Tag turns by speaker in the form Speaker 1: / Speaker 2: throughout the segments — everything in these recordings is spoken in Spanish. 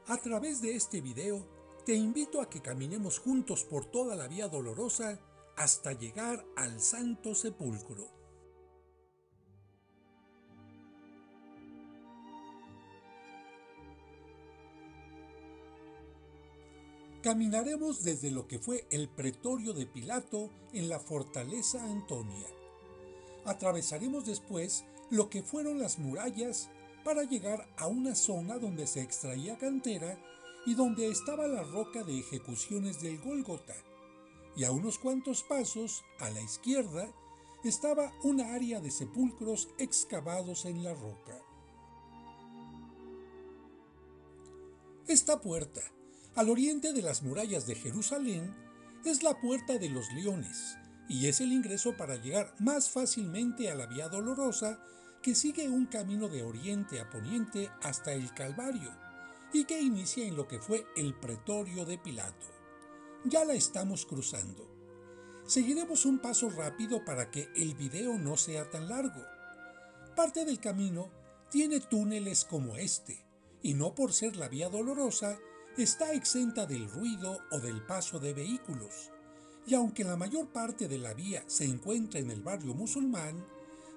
Speaker 1: A través de este video, te invito a que caminemos juntos por toda la Vía Dolorosa hasta llegar al Santo Sepulcro. Caminaremos desde lo que fue el pretorio de Pilato en la fortaleza Antonia. Atravesaremos después lo que fueron las murallas para llegar a una zona donde se extraía cantera y donde estaba la roca de ejecuciones del Gólgota. Y a unos cuantos pasos, a la izquierda, estaba una área de sepulcros excavados en la roca. Esta puerta, al oriente de las murallas de Jerusalén, es la Puerta de los Leones, y es el ingreso para llegar más fácilmente a la Vía Dolorosa, que sigue un camino de oriente a poniente hasta el Calvario, y que inicia en lo que fue el pretorio de Pilato. Ya la estamos cruzando. Seguiremos un paso rápido para que el video no sea tan largo. Parte del camino tiene túneles como este, y no por ser la Vía Dolorosa, está exenta del ruido o del paso de vehículos. Y aunque la mayor parte de la vía se encuentra en el barrio musulmán,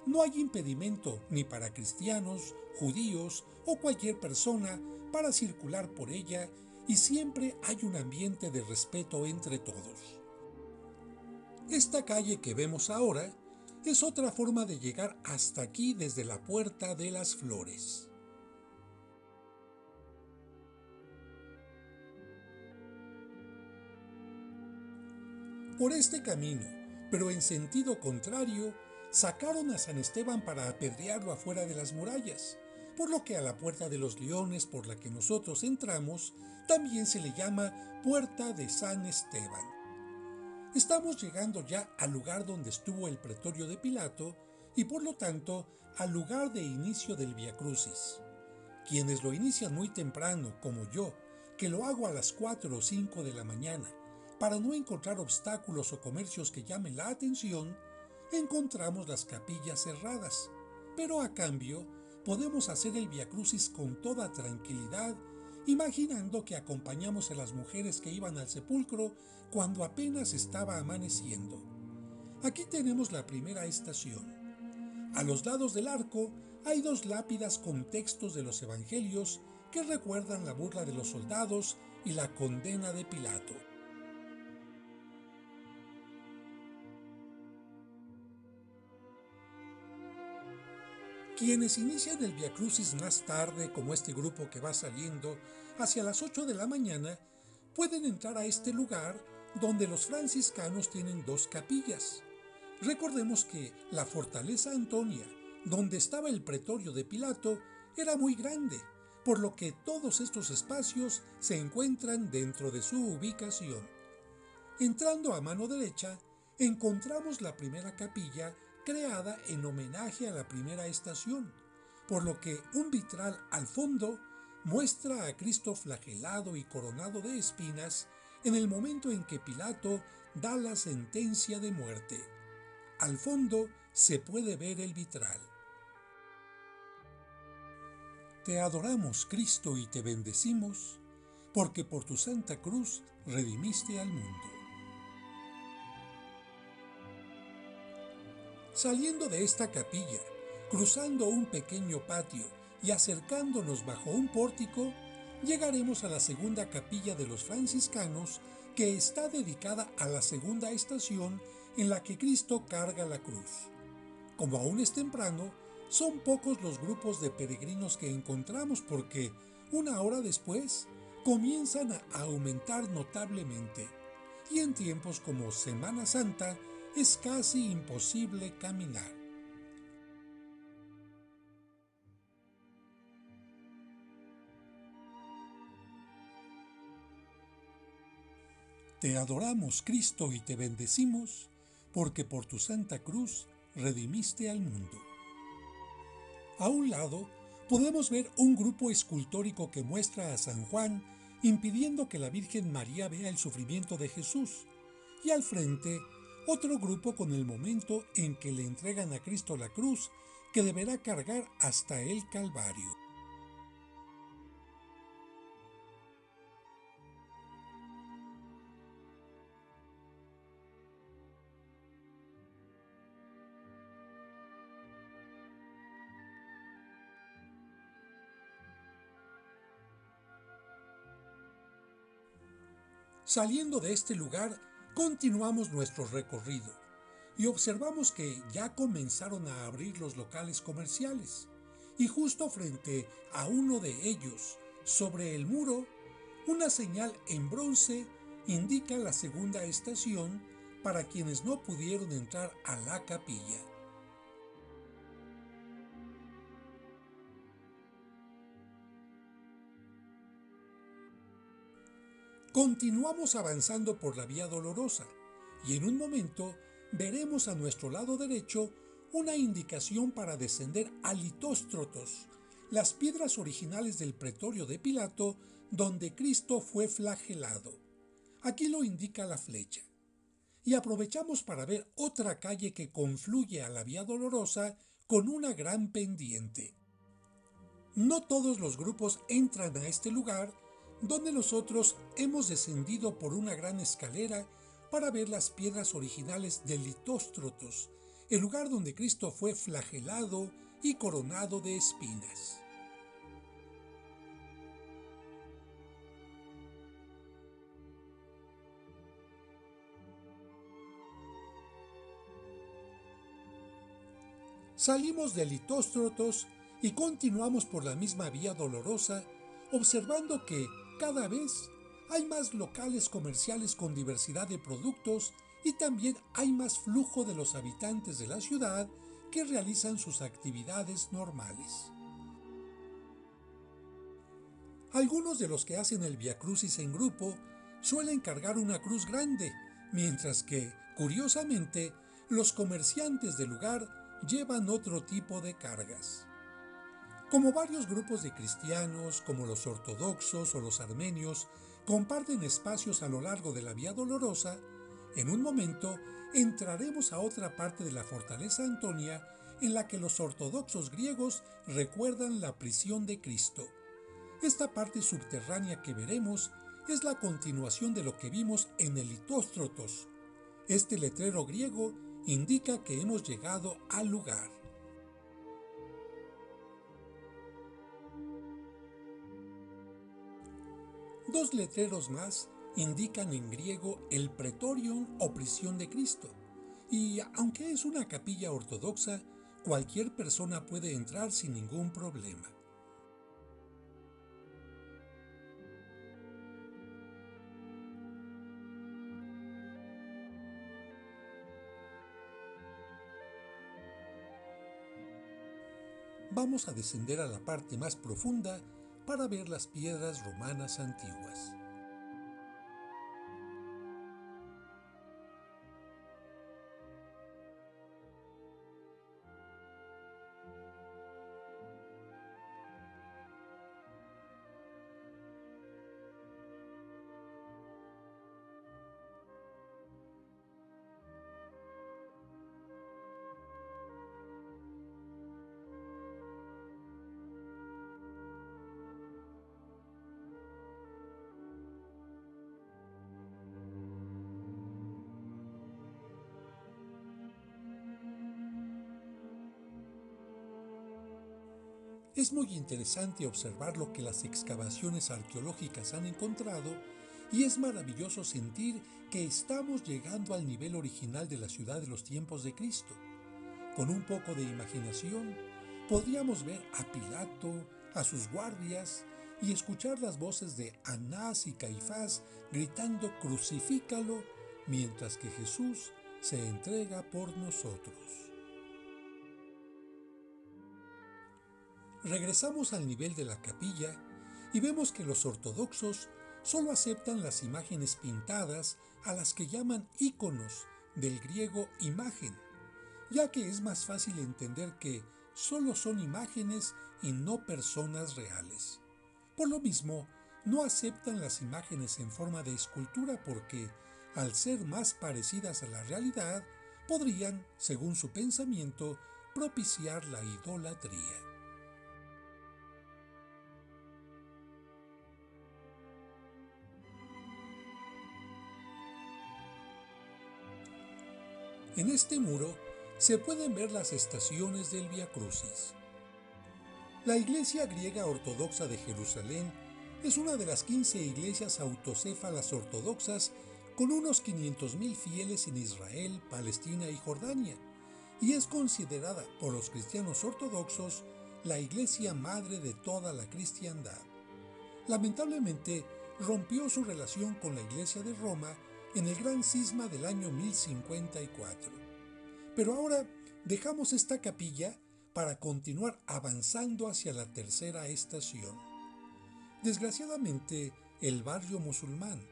Speaker 1: no hay impedimento ni para cristianos, judíos o cualquier persona para circular por ella, y siempre hay un ambiente de respeto entre todos. Esta calle que vemos ahora es otra forma de llegar hasta aquí desde la Puerta de las Flores. Por este camino, pero en sentido contrario, sacaron a San Esteban para apedrearlo afuera de las murallas, por lo que a la Puerta de los Leones por la que nosotros entramos también se le llama Puerta de San Esteban. Estamos llegando ya al lugar donde estuvo el pretorio de Pilato y por lo tanto al lugar de inicio del Vía Crucis. Quienes lo inician muy temprano, como yo, que lo hago a las 4 o 5 de la mañana, para no encontrar obstáculos o comercios que llamen la atención, encontramos las capillas cerradas, pero a cambio podemos hacer el Vía Crucis con toda tranquilidad, imaginando que acompañamos a las mujeres que iban al sepulcro cuando apenas estaba amaneciendo. Aquí tenemos la primera estación. A los lados del arco hay dos lápidas con textos de los evangelios que recuerdan la burla de los soldados y la condena de Pilato. Quienes inician el Vía Crucis más tarde, como este grupo que va saliendo hacia las 8 de la mañana, pueden entrar a este lugar donde los franciscanos tienen dos capillas. Recordemos que la fortaleza Antonia, donde estaba el pretorio de Pilato, era muy grande, por lo que todos estos espacios se encuentran dentro de su ubicación. Entrando a mano derecha, encontramos la primera capilla creada en homenaje a la primera estación, por lo que un vitral al fondo muestra a Cristo flagelado y coronado de espinas en el momento en que Pilato da la sentencia de muerte. Al fondo se puede ver el vitral. Te adoramos, Cristo, y te bendecimos, porque por tu santa cruz redimiste al mundo. Saliendo de esta capilla, cruzando un pequeño patio y acercándonos bajo un pórtico, llegaremos a la segunda capilla de los franciscanos, que está dedicada a la segunda estación en la que Cristo carga la cruz. Como aún es temprano, son pocos los grupos de peregrinos que encontramos porque, una hora después, comienzan a aumentar notablemente, y en tiempos como Semana Santa es casi imposible caminar. Te adoramos, Cristo, y te bendecimos, porque por tu santa cruz redimiste al mundo. A un lado podemos ver un grupo escultórico que muestra a San Juan impidiendo que la Virgen María vea el sufrimiento de Jesús, y al frente otro grupo con el momento en que le entregan a Cristo la cruz que deberá cargar hasta el Calvario. Saliendo de este lugar, continuamos nuestro recorrido y observamos que ya comenzaron a abrir los locales comerciales. Y justo frente a uno de ellos, sobre el muro, una señal en bronce indica la segunda estación para quienes no pudieron entrar a la capilla. Continuamos avanzando por la Vía Dolorosa y en un momento veremos a nuestro lado derecho una indicación para descender a Litóstrotos, las piedras originales del pretorio de Pilato donde Cristo fue flagelado. Aquí lo indica la flecha. Y aprovechamos para ver otra calle que confluye a la Vía Dolorosa con una gran pendiente. No todos los grupos entran a este lugar, donde nosotros hemos descendido por una gran escalera para ver las piedras originales de Litóstrotos, el lugar donde Cristo fue flagelado y coronado de espinas. Salimos de Litóstrotos y continuamos por la misma Vía Dolorosa, observando que cada vez hay más locales comerciales con diversidad de productos y también hay más flujo de los habitantes de la ciudad que realizan sus actividades normales. Algunos de los que hacen el viacrucis en grupo suelen cargar una cruz grande, mientras que, curiosamente, los comerciantes del lugar llevan otro tipo de cargas. Como varios grupos de cristianos, como los ortodoxos o los armenios, comparten espacios a lo largo de la Vía Dolorosa, en un momento entraremos a otra parte de la fortaleza Antonia en la que los ortodoxos griegos recuerdan la prisión de Cristo. Esta parte subterránea que veremos es la continuación de lo que vimos en el Litóstrotos. Este letrero griego indica que hemos llegado al lugar. Dos letreros más indican en griego el Pretorium o prisión de Cristo, y aunque es una capilla ortodoxa, cualquier persona puede entrar sin ningún problema. Vamos a descender a la parte más profunda para ver las piedras romanas antiguas. Es muy interesante observar lo que las excavaciones arqueológicas han encontrado y es maravilloso sentir que estamos llegando al nivel original de la ciudad de los tiempos de Cristo. Con un poco de imaginación, podríamos ver a Pilato, a sus guardias y escuchar las voces de Anás y Caifás gritando «Crucifícalo», mientras que Jesús se entrega por nosotros. Regresamos al nivel de la capilla y vemos que los ortodoxos solo aceptan las imágenes pintadas a las que llaman íconos, del griego imagen, ya que es más fácil entender que solo son imágenes y no personas reales. Por lo mismo, no aceptan las imágenes en forma de escultura porque, al ser más parecidas a la realidad, podrían, según su pensamiento, propiciar la idolatría. En este muro se pueden ver las estaciones del Vía Crucis. La Iglesia griega ortodoxa de Jerusalén Es una de las 15 iglesias autocéfalas ortodoxas con unos 500.000 fieles en Israel, Palestina y Jordania, y es considerada por los cristianos ortodoxos la iglesia madre de toda la cristiandad. Lamentablemente, rompió su relación con la iglesia de Roma en el gran cisma del año 1054. Pero ahora dejamos esta capilla para continuar avanzando hacia la tercera estación. Desgraciadamente, el barrio musulmán,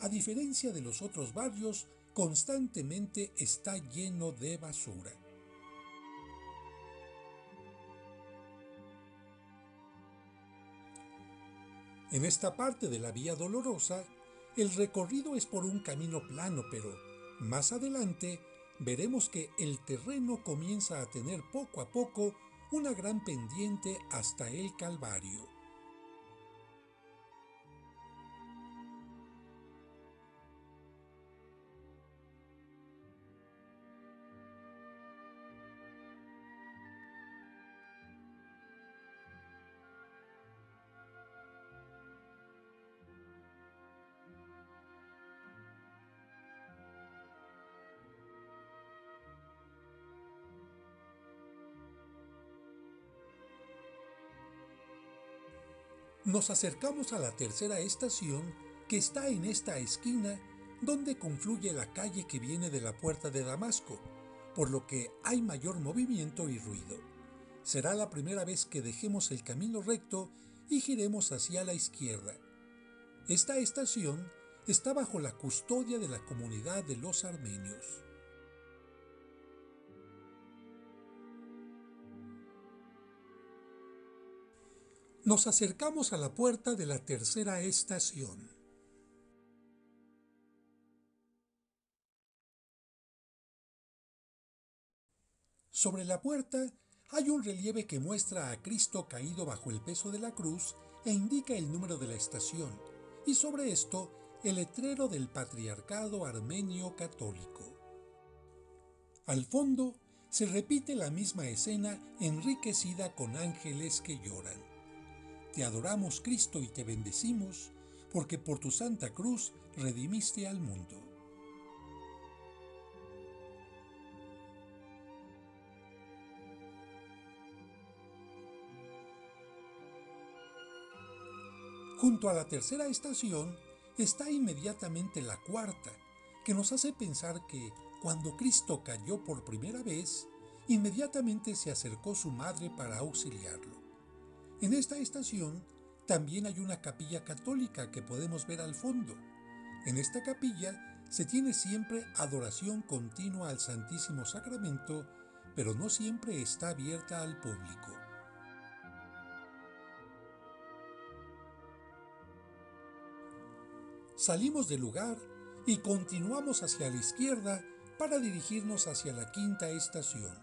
Speaker 1: a diferencia de los otros barrios, constantemente está lleno de basura. En esta parte de la Vía Dolorosa, el recorrido es por un camino plano, pero más adelante veremos que el terreno comienza a tener poco a poco una gran pendiente hasta el Calvario. Nos acercamos a la tercera estación, que está en esta esquina donde confluye la calle que viene de la puerta de Damasco, por lo que hay mayor movimiento y ruido. Será la primera vez que dejemos el camino recto y giremos hacia la izquierda. Esta estación está bajo la custodia de la comunidad de los armenios. Nos acercamos a la puerta de la tercera estación. Sobre la puerta hay un relieve que muestra a Cristo caído bajo el peso de la cruz e indica el número de la estación, y sobre esto el letrero del Patriarcado Armenio Católico. Al fondo se repite la misma escena enriquecida con ángeles que lloran. Te adoramos, Cristo, y te bendecimos, porque por tu santa cruz redimiste al mundo. Junto a la tercera estación está inmediatamente la cuarta, que nos hace pensar que cuando Cristo cayó por primera vez, inmediatamente se acercó su madre para auxiliarlo. En esta estación también hay una capilla católica que podemos ver al fondo. En esta capilla se tiene siempre adoración continua al Santísimo Sacramento, pero no siempre está abierta al público. Salimos del lugar y continuamos hacia la izquierda para dirigirnos hacia la quinta estación.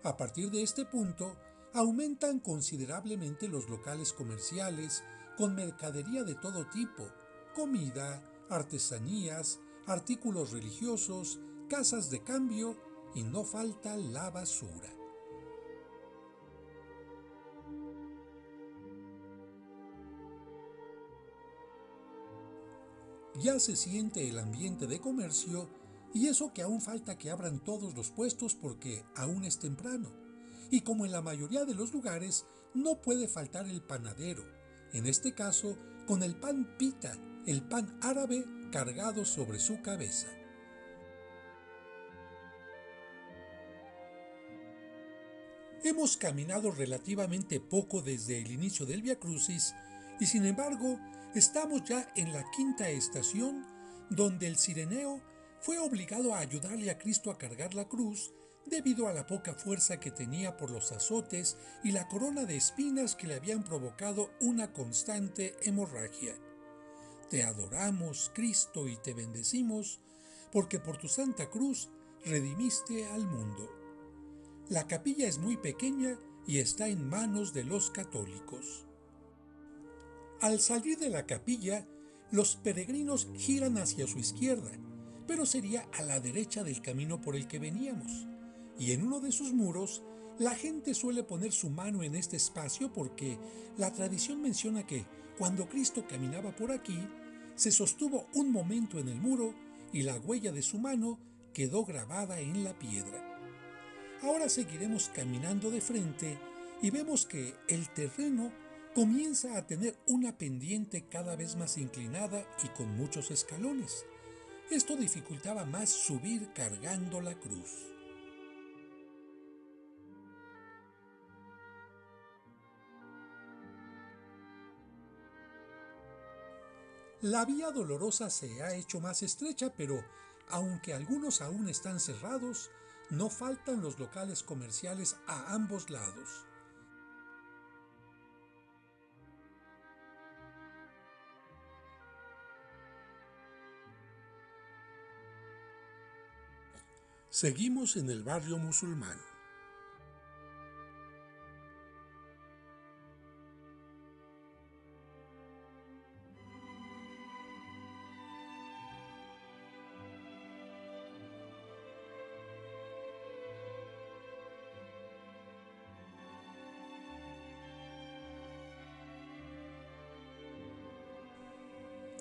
Speaker 1: A partir de este punto, aumentan considerablemente los locales comerciales con mercadería de todo tipo, comida, artesanías, artículos religiosos, casas de cambio y no falta la basura. Ya se siente el ambiente de comercio y eso que aún falta que abran todos los puestos porque aún es temprano. Y como en la mayoría de los lugares, no puede faltar el panadero, en este caso con el pan pita, el pan árabe cargado sobre su cabeza. Hemos caminado relativamente poco desde el inicio del Vía Crucis y sin embargo estamos ya en la quinta estación donde el cireneo fue obligado a ayudarle a Cristo a cargar la cruz debido a la poca fuerza que tenía por los azotes y la corona de espinas que le habían provocado una constante hemorragia. Te adoramos, Cristo, y te bendecimos, porque por tu santa cruz redimiste al mundo. La capilla es muy pequeña y está en manos de los católicos. Al salir de la capilla, los peregrinos giran hacia su izquierda, pero sería a la derecha del camino por el que veníamos, y en uno de sus muros La gente suele poner su mano en este espacio porque la tradición menciona que cuando Cristo caminaba por aquí, se sostuvo un momento en el muro y la huella de su mano quedó grabada en la piedra. Ahora seguiremos caminando de frente y vemos que el terreno comienza a tener una pendiente cada vez más inclinada y con muchos escalones. Esto dificultaba más subir cargando la cruz. La vía dolorosa se ha hecho más estrecha, pero aunque algunos aún están cerrados, no faltan los locales comerciales a ambos lados. Seguimos en el barrio musulmán.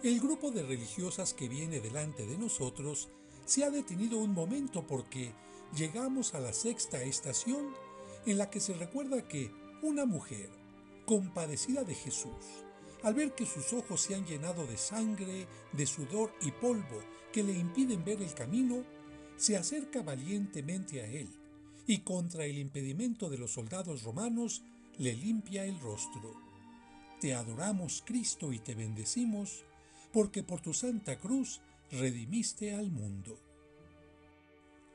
Speaker 1: El grupo de religiosas que viene delante de nosotros se ha detenido un momento porque llegamos a la sexta estación en la que se recuerda que una mujer, compadecida de Jesús, al ver que sus ojos se han llenado de sangre, de sudor y polvo que le impiden ver el camino, se acerca valientemente a él y contra el impedimento de los soldados romanos le limpia el rostro. Te adoramos, Cristo, y te bendecimos, porque por tu santa cruz redimiste al mundo.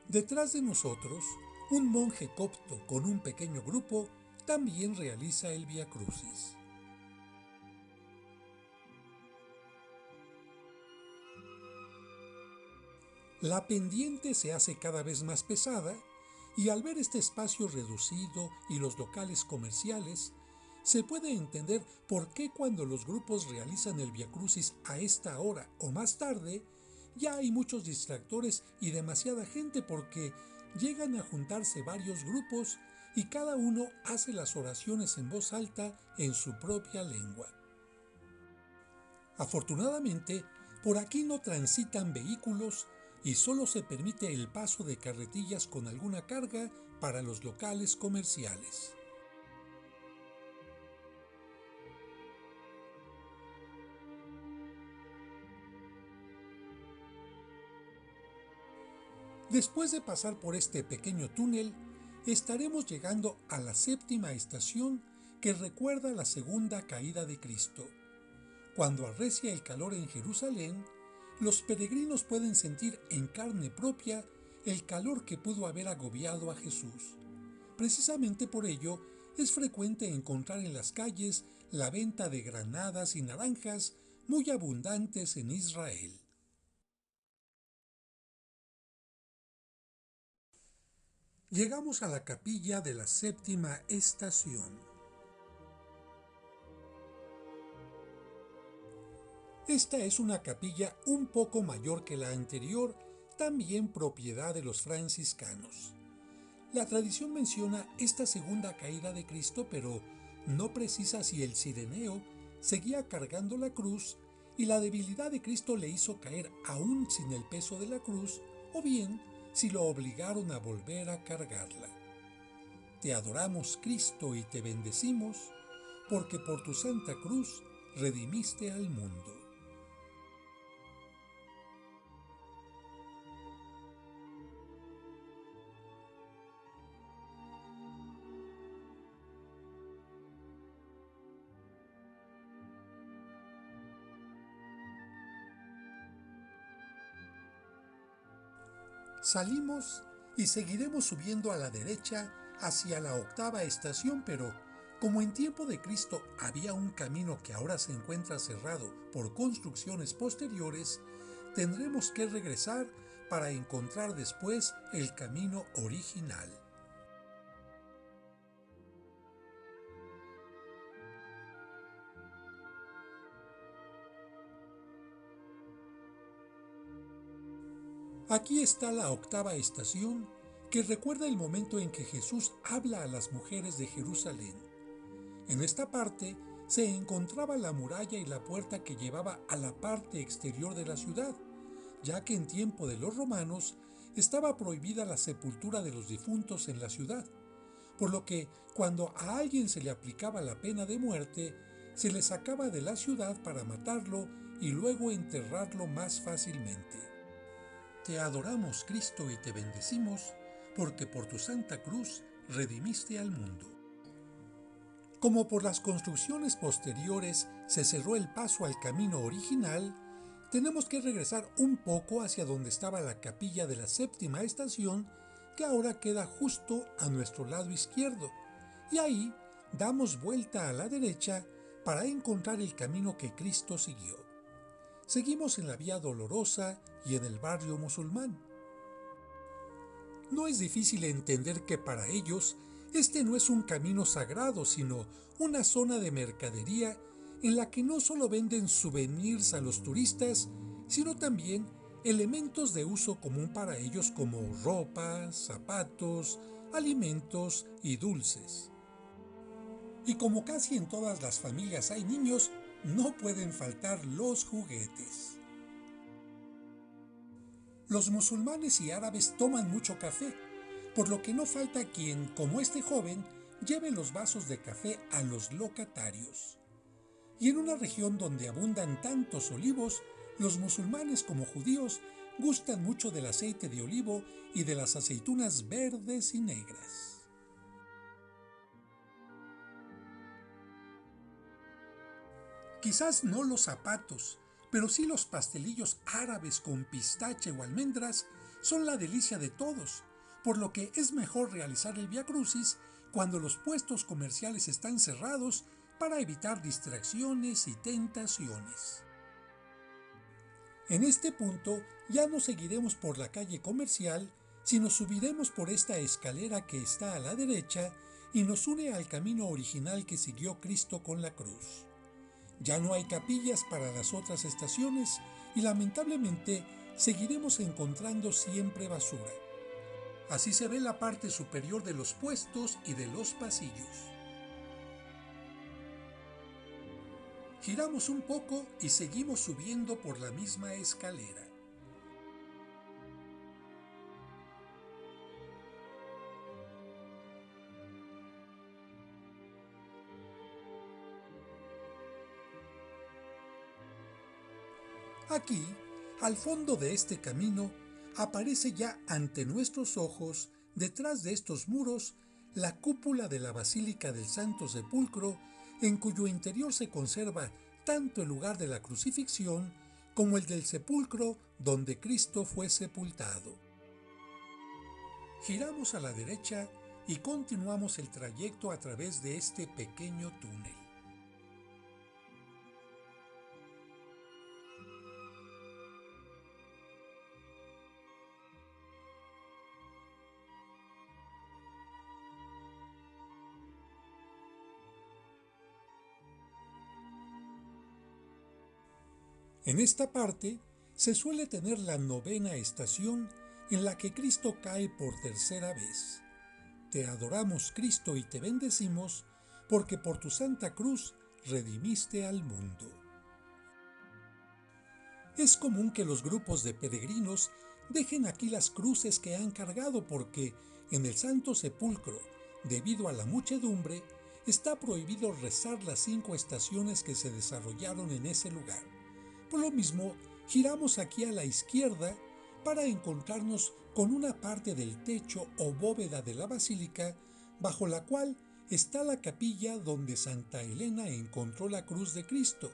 Speaker 1: Detrás de nosotros, un monje copto con un pequeño grupo también realiza el Vía Crucis. La pendiente se hace cada vez más pesada y al ver este espacio reducido y los locales comerciales, se puede entender por qué cuando los grupos realizan el Via Crucis a esta hora o más tarde, ya hay muchos distractores y demasiada gente porque llegan a juntarse varios grupos y cada uno hace las oraciones en voz alta en su propia lengua. Afortunadamente, por aquí no transitan vehículos y solo se permite el paso de carretillas con alguna carga para los locales comerciales. Después de pasar por este pequeño túnel, estaremos llegando a la séptima estación que recuerda la segunda caída de Cristo. Cuando arrecia el calor en Jerusalén, los peregrinos pueden sentir en carne propia el calor que pudo haber agobiado a Jesús. Precisamente por ello, es frecuente encontrar en las calles la venta de granadas y naranjas muy abundantes en Israel. Llegamos a la capilla de la séptima estación. Esta es una capilla un poco mayor que la anterior, también propiedad de los franciscanos. La tradición menciona esta segunda caída de Cristo, pero no precisa si el cireneo seguía cargando la cruz y la debilidad de Cristo le hizo caer aún sin el peso de la cruz, o bien si lo obligaron a volver a cargarla. Te adoramos, Cristo, y te bendecimos, porque por tu santa cruz redimiste al mundo. Salimos y seguiremos subiendo a la derecha hacia la octava estación, pero como en tiempo de Cristo había un camino que ahora se encuentra cerrado por construcciones posteriores, tendremos que regresar para encontrar después el camino original. Aquí está la octava estación que recuerda el momento en que Jesús habla a las mujeres de Jerusalén. En esta parte se encontraba la muralla y la puerta que llevaba a la parte exterior de la ciudad, ya que en tiempo de los romanos estaba prohibida la sepultura de los difuntos en la ciudad, por lo que cuando a alguien se le aplicaba la pena de muerte, se le sacaba de la ciudad para matarlo y luego enterrarlo más fácilmente. Te adoramos, Cristo, y te bendecimos, porque por tu santa cruz redimiste al mundo. Como por las construcciones posteriores se cerró el paso al camino original, tenemos que regresar un poco hacia donde estaba la capilla de la séptima estación, que ahora queda justo a nuestro lado izquierdo, y ahí damos vuelta a la derecha para encontrar el camino que Cristo siguió. Seguimos en la Vía Dolorosa y en el barrio musulmán. No es difícil entender que para ellos este no es un camino sagrado, sino una zona de mercadería en la que no solo venden souvenirs a los turistas, sino también elementos de uso común para ellos como ropa, zapatos, alimentos y dulces. Y como casi en todas las familias hay niños, no pueden faltar los juguetes. Los musulmanes y árabes toman mucho café, por lo que no falta quien, como este joven, lleve los vasos de café a los locatarios. Y en una región donde abundan tantos olivos, los musulmanes como judíos gustan mucho del aceite de olivo y de las aceitunas verdes y negras. Quizás no los zapatos, pero sí los pastelillos árabes con pistache o almendras son la delicia de todos, por lo que es mejor realizar el Vía Crucis cuando los puestos comerciales están cerrados para evitar distracciones y tentaciones. En este punto ya no seguiremos por la calle comercial, sino subiremos por esta escalera que está a la derecha y nos une al camino original que siguió Cristo con la cruz. Ya no hay capillas para las otras estaciones y lamentablemente seguiremos encontrando siempre basura. Así se ve la parte superior de los puestos y de los pasillos. Giramos un poco y seguimos subiendo por la misma escalera. Aquí, al fondo de este camino, aparece ya ante nuestros ojos, detrás de estos muros, la cúpula de la Basílica del Santo Sepulcro, en cuyo interior se conserva tanto el lugar de la crucifixión como el del sepulcro donde Cristo fue sepultado. Giramos a la derecha y continuamos el trayecto a través de este pequeño túnel. En esta parte se suele tener la novena estación en la que Cristo cae por tercera vez. Te adoramos, Cristo, y te bendecimos, porque por tu santa cruz redimiste al mundo. Es común que los grupos de peregrinos dejen aquí las cruces que han cargado porque en el Santo Sepulcro, debido a la muchedumbre, está prohibido rezar las 5 estaciones que se desarrollaron en ese lugar. Por lo mismo, giramos aquí a la izquierda para encontrarnos con una parte del techo o bóveda de la basílica bajo la cual está la capilla donde Santa Elena encontró la cruz de Cristo.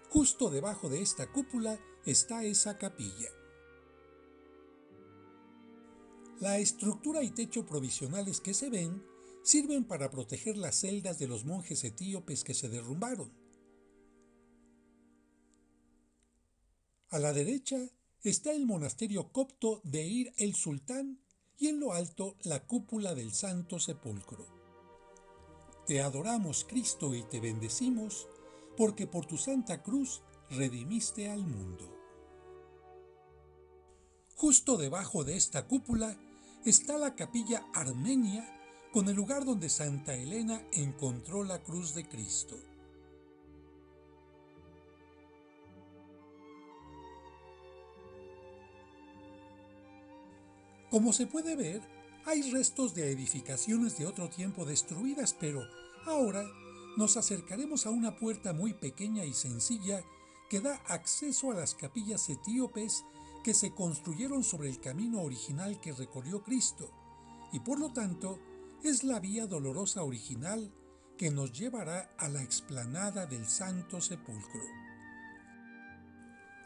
Speaker 1: Justo debajo de esta cúpula está esa capilla. La estructura y techo provisionales que se ven sirven para proteger las celdas de los monjes etíopes que se derrumbaron. A la derecha está el monasterio copto de Ir el Sultán y en lo alto la cúpula del Santo Sepulcro. Te adoramos, Cristo, y te bendecimos, porque por tu santa cruz redimiste al mundo. Justo debajo de esta cúpula está la capilla armenia, con el lugar donde Santa Elena encontró la cruz de Cristo. Como se puede ver, hay restos de edificaciones de otro tiempo destruidas, pero ahora nos acercaremos a una puerta muy pequeña y sencilla que da acceso a las capillas etíopes que se construyeron sobre el camino original que recorrió Cristo, y por lo tanto es la vía dolorosa original que nos llevará a la explanada del Santo Sepulcro.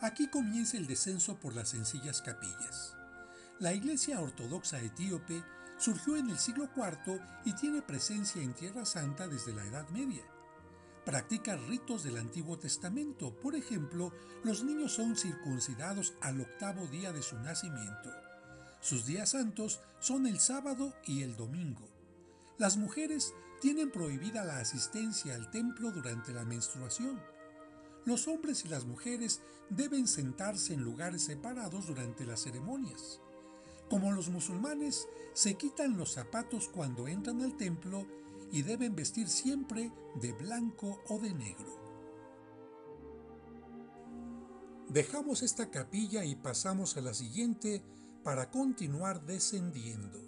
Speaker 1: Aquí comienza el descenso por las sencillas capillas. La Iglesia Ortodoxa Etíope surgió en el siglo IV y tiene presencia en Tierra Santa desde la Edad Media. Practica ritos del Antiguo Testamento. Por ejemplo, los niños son circuncidados al 8º día de su nacimiento. Sus días santos son el sábado y el domingo. Las mujeres tienen prohibida la asistencia al templo durante la menstruación. Los hombres y las mujeres deben sentarse en lugares separados durante las ceremonias. Como los musulmanes, se quitan los zapatos cuando entran al templo y deben vestir siempre de blanco o de negro. Dejamos esta capilla y pasamos a la siguiente para continuar descendiendo.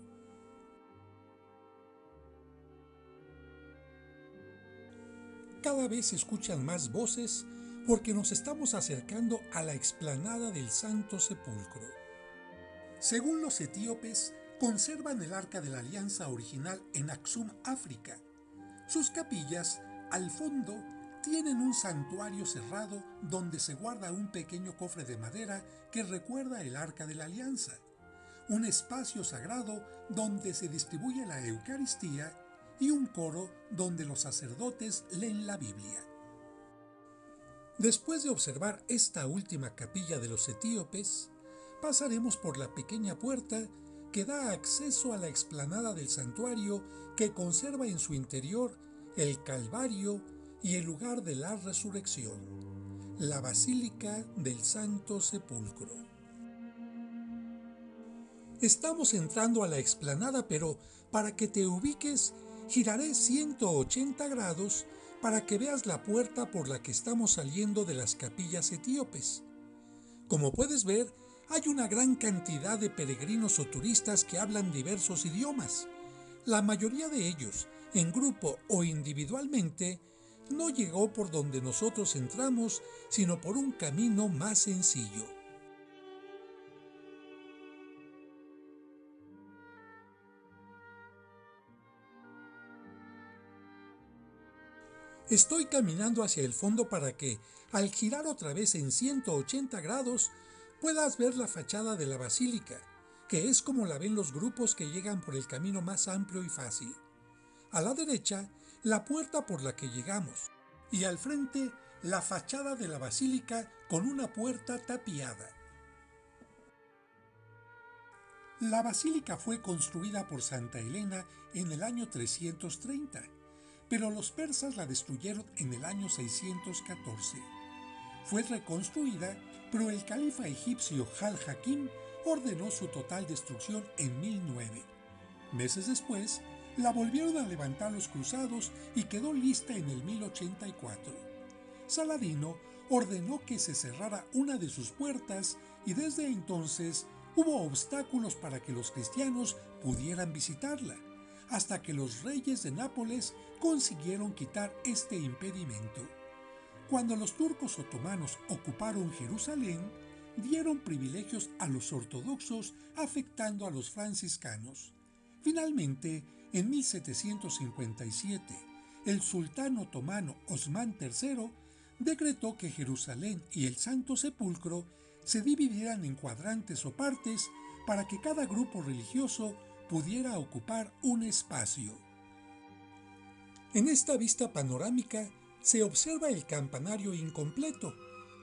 Speaker 1: Cada vez se escuchan más voces porque nos estamos acercando a la explanada del Santo Sepulcro. Según los etíopes, conservan el Arca de la Alianza original en Aksum, África. Sus capillas, al fondo, tienen un santuario cerrado donde se guarda un pequeño cofre de madera que recuerda el Arca de la Alianza, un espacio sagrado donde se distribuye la Eucaristía y un coro donde los sacerdotes leen la Biblia. Después de observar esta última capilla de los etíopes, pasaremos por la pequeña puerta que da acceso a la explanada del santuario que conserva en su interior el Calvario y el lugar de la resurrección, la Basílica del Santo Sepulcro. Estamos entrando a la explanada, pero para que te ubiques, giraré 180 grados para que veas la puerta por la que estamos saliendo de las capillas etíopes. Como puedes ver, hay una gran cantidad de peregrinos o turistas que hablan diversos idiomas. La mayoría de ellos, en grupo o individualmente, no llegó por donde nosotros entramos, sino por un camino más sencillo. Estoy caminando hacia el fondo para que, al girar otra vez en 180 grados, puedas ver la fachada de la basílica, que es como la ven los grupos que llegan por el camino más amplio y fácil. A la derecha, la puerta por la que llegamos, y al frente, la fachada de la basílica con una puerta tapiada. La basílica fue construida por Santa Elena en el año 330, pero los persas la destruyeron en el año 614. Fue reconstruida, pero el califa egipcio Al-Hakim ordenó su total destrucción en 1009. Meses después, la volvieron a levantar los cruzados y quedó lista en el 1084. Saladino ordenó que se cerrara una de sus puertas y desde entonces hubo obstáculos para que los cristianos pudieran visitarla, hasta que los reyes de Nápoles consiguieron quitar este impedimento. Cuando los turcos otomanos ocuparon Jerusalén, dieron privilegios a los ortodoxos afectando a los franciscanos. Finalmente, en 1757, el sultán otomano Osmán III decretó que Jerusalén y el Santo Sepulcro se dividieran en cuadrantes o partes para que cada grupo religioso pudiera ocupar un espacio. En esta vista panorámica se observa el campanario incompleto,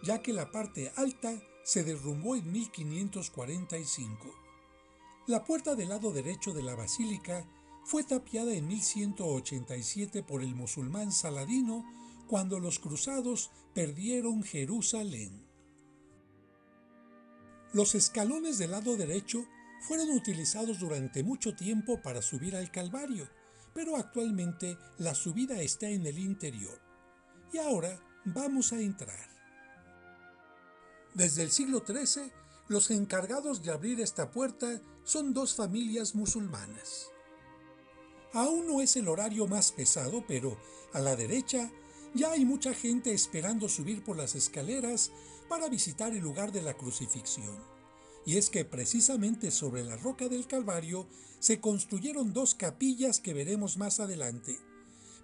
Speaker 1: ya que la parte alta se derrumbó en 1545. La puerta del lado derecho de la basílica fue tapiada en 1187 por el musulmán Saladino cuando los cruzados perdieron Jerusalén. Los escalones del lado derecho fueron utilizados durante mucho tiempo para subir al Calvario, pero actualmente la subida está en el interior. Y ahora vamos a entrar. Desde el siglo XIII, los encargados de abrir esta puerta son dos familias musulmanas. Aún no es el horario más pesado, pero a la derecha ya hay mucha gente esperando subir por las escaleras para visitar el lugar de la crucifixión. Y es que precisamente sobre la roca del Calvario se construyeron dos capillas que veremos más adelante.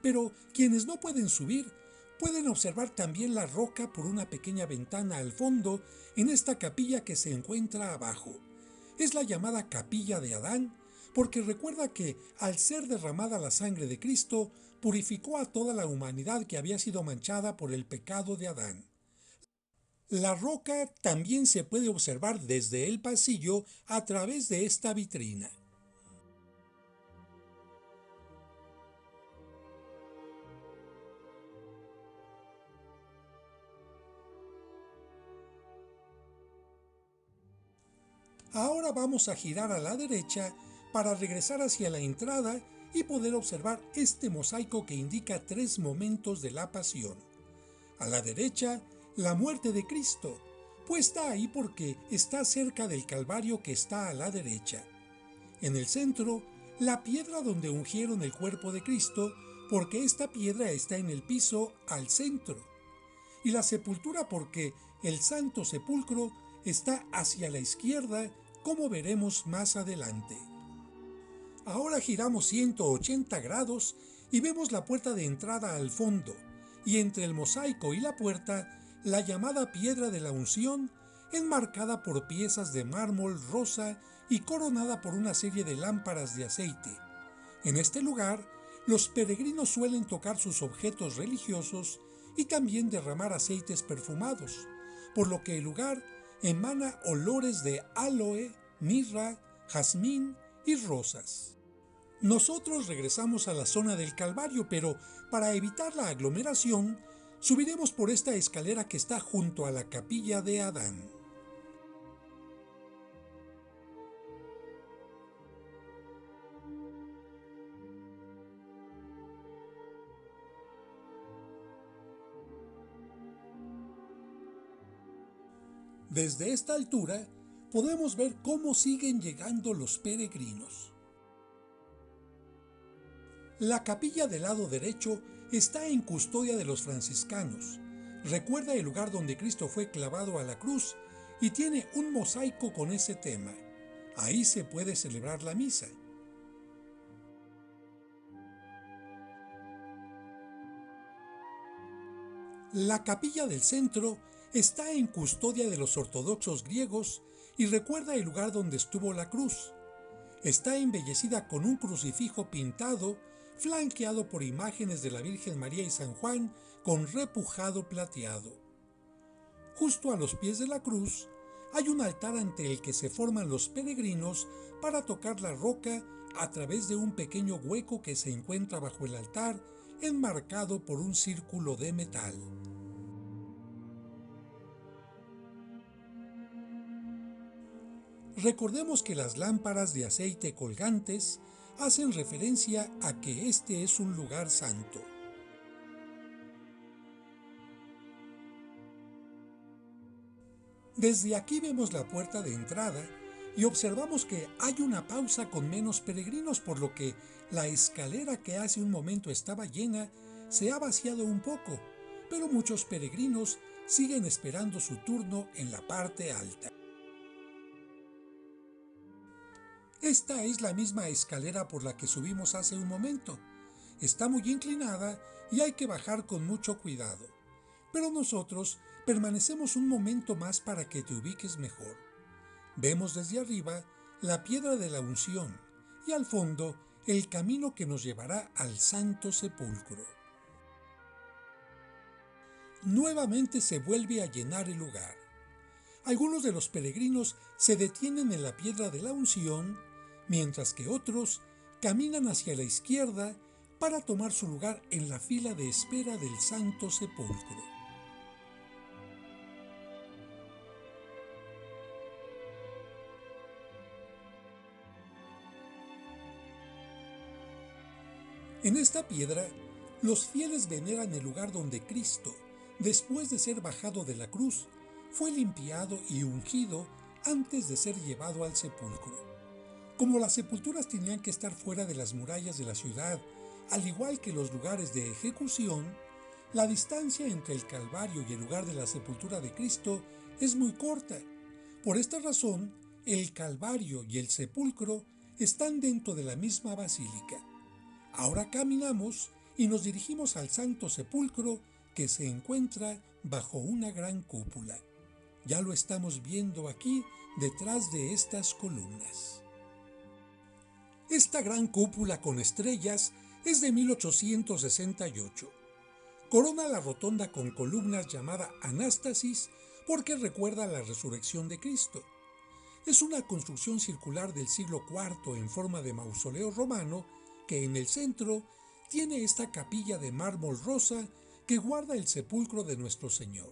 Speaker 1: Pero quienes no pueden subir pueden observar también la roca por una pequeña ventana al fondo en esta capilla que se encuentra abajo. Es la llamada Capilla de Adán, porque recuerda que al ser derramada la sangre de Cristo, purificó a toda la humanidad que había sido manchada por el pecado de Adán. La roca también se puede observar desde el pasillo a través de esta vitrina. Ahora vamos a girar a la derecha para regresar hacia la entrada y poder observar este mosaico que indica tres momentos de la pasión. A la derecha, la muerte de Cristo, puesta ahí porque está cerca del Calvario que está a la derecha. En el centro, la piedra donde ungieron el cuerpo de Cristo, porque esta piedra está en el piso al centro. Y la sepultura porque el Santo Sepulcro está hacia la izquierda, como veremos más adelante. Ahora giramos 180 grados y vemos la puerta de entrada al fondo, y entre el mosaico y la puerta, la llamada piedra de la unción, enmarcada por piezas de mármol rosa y coronada por una serie de lámparas de aceite. En este lugar, los peregrinos suelen tocar sus objetos religiosos y también derramar aceites perfumados, por lo que el lugar emana olores de áloe, mirra, jazmín y rosas. Nosotros regresamos a la zona del Calvario, pero para evitar la aglomeración, subiremos por esta escalera que está junto a la Capilla de Adán. Desde esta altura podemos ver cómo siguen llegando los peregrinos. La capilla del lado derecho está en custodia de los franciscanos. Recuerda el lugar donde Cristo fue clavado a la cruz y tiene un mosaico con ese tema. Ahí se puede celebrar la misa. La capilla del centro está en custodia de los ortodoxos griegos y recuerda el lugar donde estuvo la cruz. Está embellecida con un crucifijo pintado, flanqueado por imágenes de la Virgen María y San Juan con repujado plateado. Justo a los pies de la cruz hay un altar ante el que se forman los peregrinos para tocar la roca a través de un pequeño hueco que se encuentra bajo el altar, enmarcado por un círculo de metal. Recordemos que las lámparas de aceite colgantes hacen referencia a que este es un lugar santo. Desde aquí vemos la puerta de entrada y observamos que hay una pausa con menos peregrinos, por lo que la escalera que hace un momento estaba llena se ha vaciado un poco, pero muchos peregrinos siguen esperando su turno en la parte alta. Esta es la misma escalera por la que subimos hace un momento. Está muy inclinada y hay que bajar con mucho cuidado. Pero nosotros permanecemos un momento más para que te ubiques mejor. Vemos desde arriba la piedra de la unción y al fondo el camino que nos llevará al Santo Sepulcro. Nuevamente se vuelve a llenar el lugar. Algunos de los peregrinos se detienen en la piedra de la unción, mientras que otros caminan hacia la izquierda para tomar su lugar en la fila de espera del Santo Sepulcro. En esta piedra, los fieles veneran el lugar donde Cristo, después de ser bajado de la cruz, fue limpiado y ungido antes de ser llevado al sepulcro. Como las sepulturas tenían que estar fuera de las murallas de la ciudad, al igual que los lugares de ejecución, la distancia entre el Calvario y el lugar de la sepultura de Cristo es muy corta. Por esta razón, el Calvario y el sepulcro están dentro de la misma basílica. Ahora caminamos y nos dirigimos al Santo Sepulcro, que se encuentra bajo una gran cúpula. Ya lo estamos viendo aquí detrás de estas columnas. Esta gran cúpula con estrellas es de 1868. Corona la rotonda con columnas llamada Anástasis porque recuerda la resurrección de Cristo. Es una construcción circular del siglo IV en forma de mausoleo romano que en el centro tiene esta capilla de mármol rosa que guarda el sepulcro de nuestro Señor.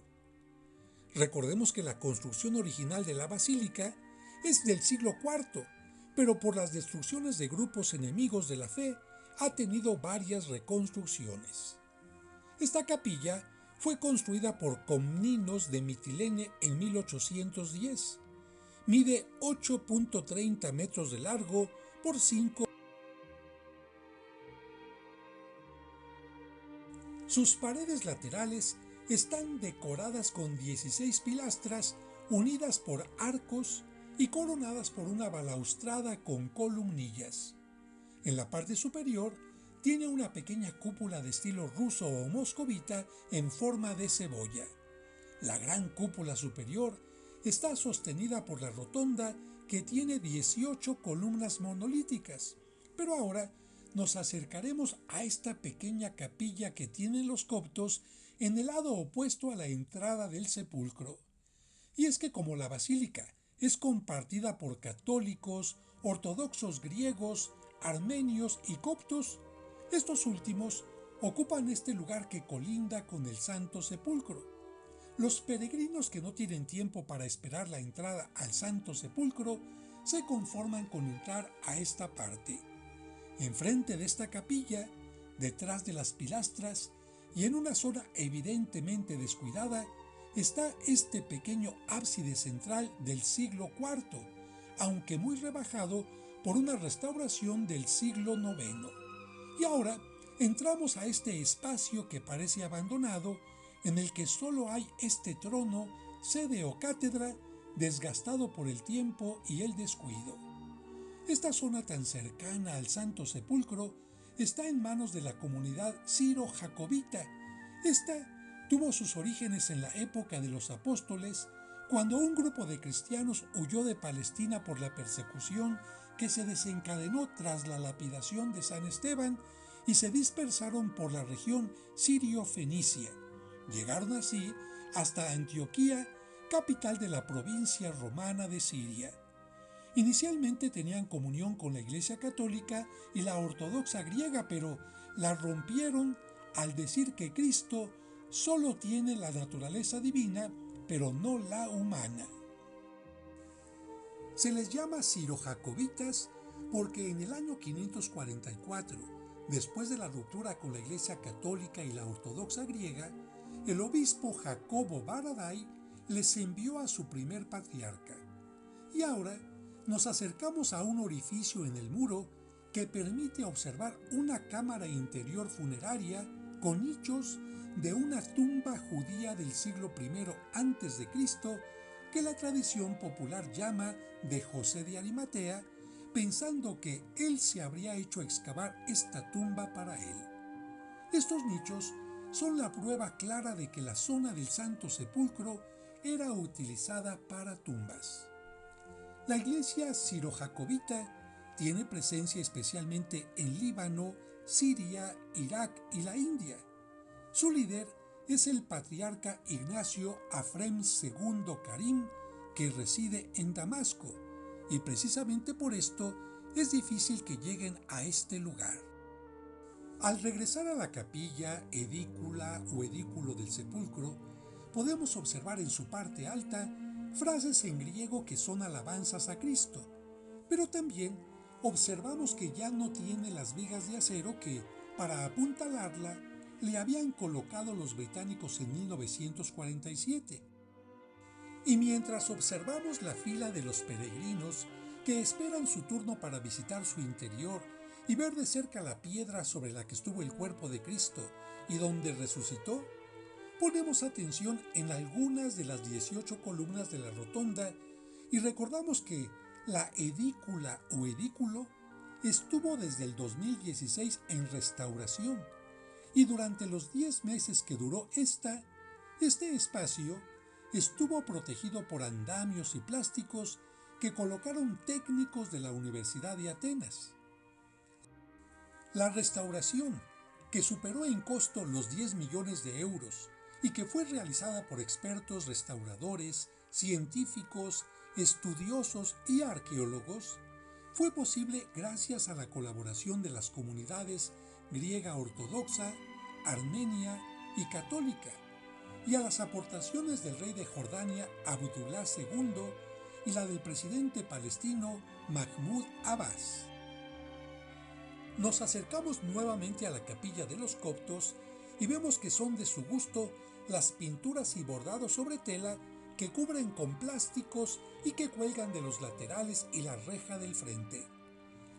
Speaker 1: Recordemos que la construcción original de la basílica es del siglo IV, pero por las destrucciones de grupos enemigos de la fe ha tenido varias reconstrucciones. Esta capilla fue construida por Comninos de Mitilene en 1810. Mide 8.30 metros de largo por 5. Sus paredes laterales están decoradas con 16 pilastras unidas por arcos y coronadas por una balaustrada con columnillas. En la parte superior tiene una pequeña cúpula de estilo ruso o moscovita en forma de cebolla. La gran cúpula superior está sostenida por la rotonda que tiene 18 columnas monolíticas, pero ahora nos acercaremos a esta pequeña capilla que tienen los coptos en el lado opuesto a la entrada del sepulcro. Y es que como la basílica es compartida por católicos, ortodoxos griegos, armenios y coptos, estos últimos ocupan este lugar que colinda con el Santo Sepulcro. Los peregrinos que no tienen tiempo para esperar la entrada al Santo Sepulcro se conforman con entrar a esta parte. Enfrente de esta capilla, detrás de las pilastras y en una zona evidentemente descuidada, está este pequeño ábside central del siglo IV, aunque muy rebajado por una restauración del siglo IX. Y ahora entramos a este espacio que parece abandonado, en el que solo hay este trono, sede o cátedra, desgastado por el tiempo y el descuido. Esta zona tan cercana al Santo Sepulcro está en manos de la comunidad siro-jacobita. Esta tuvo sus orígenes en la época de los apóstoles, cuando un grupo de cristianos huyó de Palestina por la persecución que se desencadenó tras la lapidación de San Esteban y se dispersaron por la región sirio-fenicia. Llegaron así hasta Antioquía, capital de la provincia romana de Siria. Inicialmente tenían comunión con la Iglesia Católica y la Ortodoxa griega, pero la rompieron al decir que Cristo solo tiene la naturaleza divina, pero no la humana. Se les llama siro-jacobitas porque en el año 544, después de la ruptura con la Iglesia Católica y la Ortodoxa griega, el obispo Jacobo Baradai les envió a su primer patriarca. Y ahora nos acercamos a un orificio en el muro que permite observar una cámara interior funeraria con nichos de una tumba judía del siglo I a.C. que la tradición popular llama de José de Arimatea, pensando que él se habría hecho excavar esta tumba para él. Estos nichos son la prueba clara de que la zona del Santo Sepulcro era utilizada para tumbas. La iglesia siro-jacobita tiene presencia especialmente en Líbano, Siria, Irak y la India. Su líder es el patriarca Ignacio Afrem II Karim, que reside en Damasco, y precisamente por esto es difícil que lleguen a este lugar. Al regresar a la capilla, edícula o edículo del sepulcro, podemos observar en su parte alta frases en griego que son alabanzas a Cristo, pero también observamos que ya no tiene las vigas de acero que Para apuntalarla, le habían colocado los británicos en 1947. Y mientras observamos la fila de los peregrinos que esperan su turno para visitar su interior y ver de cerca la piedra sobre la que estuvo el cuerpo de Cristo y donde resucitó, ponemos atención en algunas de las 18 columnas de la rotonda y recordamos que la edícula o edículo estuvo desde el 2016 en restauración y durante los 10 meses que duró este espacio estuvo protegido por andamios y plásticos que colocaron técnicos de la Universidad de Atenas. La restauración, que superó en costo los 10 millones de euros y que fue realizada por expertos restauradores, científicos, estudiosos y arqueólogos, fue posible gracias a la colaboración de las comunidades griega ortodoxa, armenia y católica, y a las aportaciones del rey de Jordania Abdullah II y la del presidente palestino Mahmoud Abbas. Nos acercamos nuevamente a la capilla de los coptos y vemos que son de su gusto las pinturas y bordados sobre tela que cubren con plásticos y que cuelgan de los laterales y la reja del frente.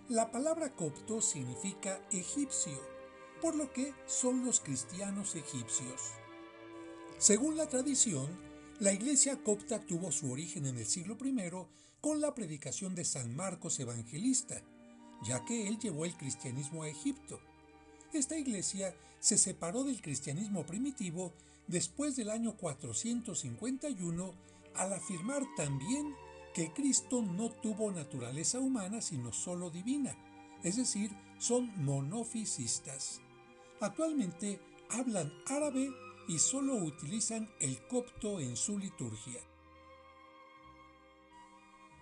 Speaker 1: La palabra copto significa egipcio, por lo que son los cristianos egipcios. Según la tradición, la iglesia copta tuvo su origen en el siglo I con la predicación de San Marcos Evangelista, ya que él llevó el cristianismo a Egipto. Esta iglesia se separó del cristianismo primitivo después del año 451 al afirmar también que Cristo no tuvo naturaleza humana sino solo divina, es decir, son monofisistas. Actualmente hablan árabe y solo utilizan el copto en su liturgia.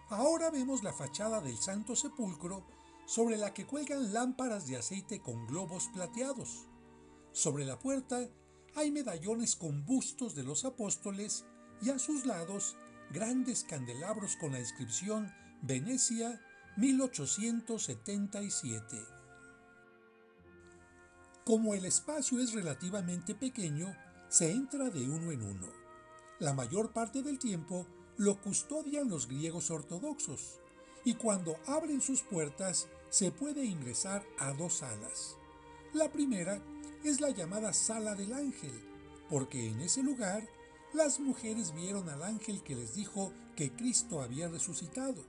Speaker 1: Ahora vemos la fachada del Santo Sepulcro sobre la que cuelgan lámparas de aceite con globos plateados. Sobre la puerta hay medallones con bustos de los apóstoles y a sus lados grandes candelabros con la inscripción Venecia 1877. Como el espacio es relativamente pequeño, se entra de uno en uno. La mayor parte del tiempo lo custodian los griegos ortodoxos, y cuando abren sus puertas se puede ingresar a dos salas. La primera es la llamada Sala del Ángel, porque en ese lugar las mujeres vieron al ángel que les dijo que Cristo había resucitado.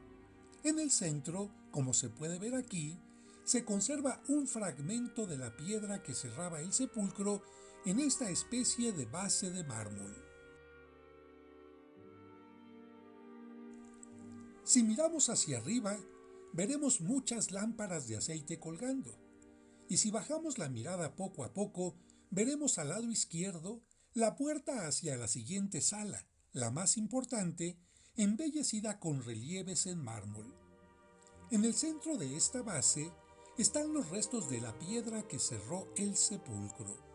Speaker 1: En el centro, como se puede ver aquí, se conserva un fragmento de la piedra que cerraba el sepulcro en esta especie de base de mármol. Si miramos hacia arriba, veremos muchas lámparas de aceite colgando, y si bajamos la mirada poco a poco, veremos al lado izquierdo la puerta hacia la siguiente sala, la más importante, embellecida con relieves en mármol. En el centro de esta base están los restos de la piedra que cerró el sepulcro.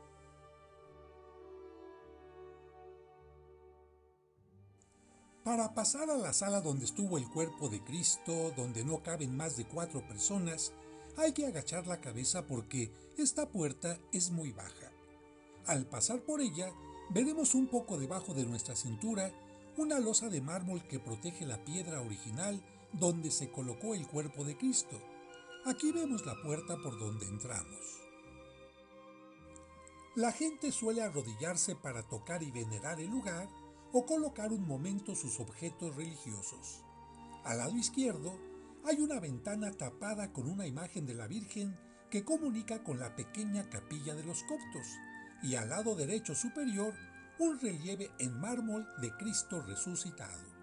Speaker 1: Para pasar a la sala donde estuvo el cuerpo de Cristo, donde no caben más de 4 personas, hay que agachar la cabeza porque esta puerta es muy baja. Al pasar por ella, veremos un poco debajo de nuestra cintura una losa de mármol que protege la piedra original donde se colocó el cuerpo de Cristo. Aquí vemos la puerta por donde entramos. La gente suele arrodillarse para tocar y venerar el lugar o colocar un momento sus objetos religiosos. Al lado izquierdo hay una ventana tapada con una imagen de la Virgen que comunica con la pequeña capilla de los coptos, y al lado derecho superior un relieve en mármol de Cristo resucitado.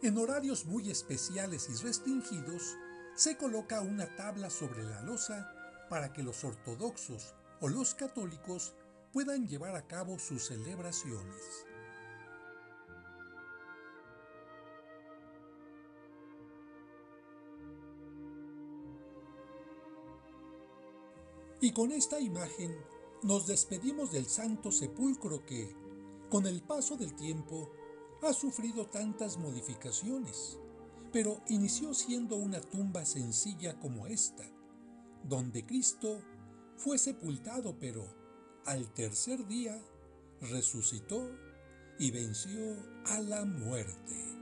Speaker 1: En horarios muy especiales y restringidos, se coloca una tabla sobre la losa para que los ortodoxos o los católicos puedan llevar a cabo sus celebraciones. Y con esta imagen nos despedimos del Santo Sepulcro que, con el paso del tiempo, ha sufrido tantas modificaciones, pero inició siendo una tumba sencilla como esta, donde Cristo fue sepultado, pero al tercer día resucitó y venció a la muerte.